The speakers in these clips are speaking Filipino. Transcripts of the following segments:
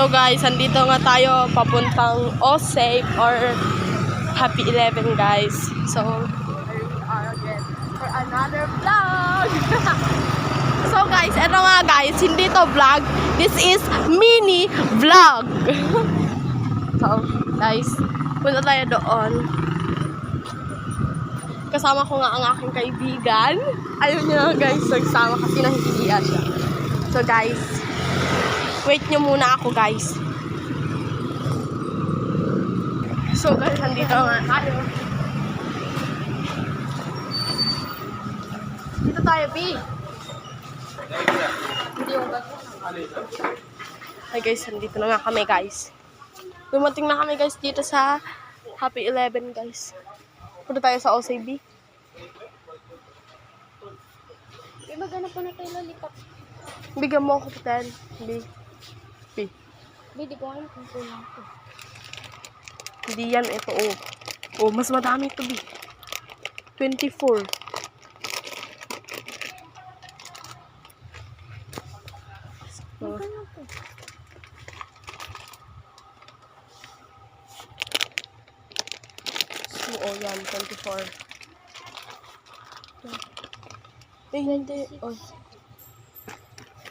So guys, andito nga tayo papuntang Ossape or Happy 11 guys. So, here we are again for another vlog. So guys, eto nga guys, hindi to vlog. This is mini vlog. So guys, punta tayo doon. Kasama ko nga ang aking kaibigan. Ayaw niya guys, nagsama kasi nahihiya siya. So guys, wait nyo muna ako guys. So guys, nandito nga tayo. Dito tayo, B. Hindi yung bago. Hi guys, nandito na nga kami guys. Dumating na kami guys dito sa Happy 11 guys. Punta tayo sa OCB. Maghanap pa na tayo lollipop. Bigyan mo ako paten. B. Hindi ko alam kung kulang ito. Hindi yan, ito oh. Oh, mas madami ito B. 24. Oh. Maghanap po. So, oh yan, 24. Eh, hindi. Oh.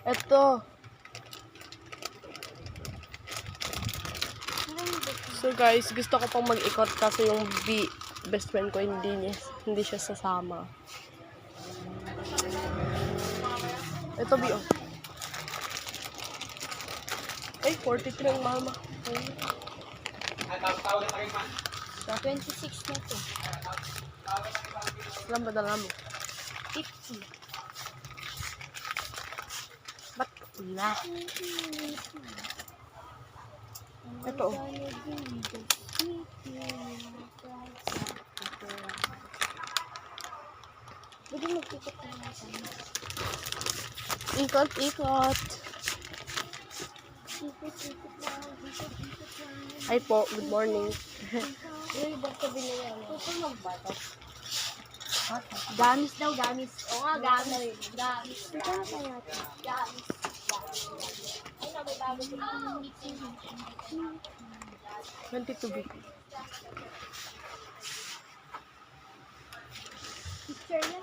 Ito. So guys, gusto ko pang mag-ikot kasi yung best friend ko hindi siya sasama. Ito B oh. Ay, 43 ang mama. 26 na to. Ilan ba dala mo? 50. Ba't wala? Ito oh. Pwede magkikit na natin. Ikot, ikot. Ikot lang. Ay po, good morning. Uy, basta binaya mo. Ito magbato. Gamis daw, gamis. Oo nga, gamis. Gamis. Ito na tayo natin. Gamis. Ay, na, may bago ko. 22 B. Picture na?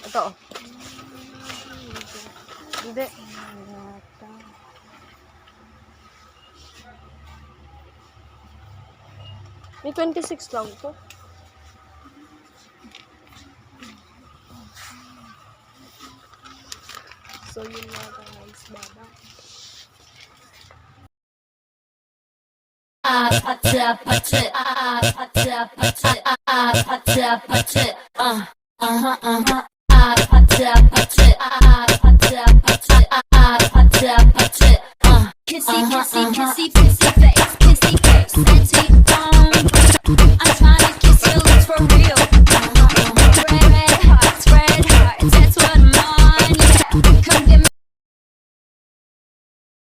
Ito oh. Hindi. May 26 lang to. So yun nga guys, baba.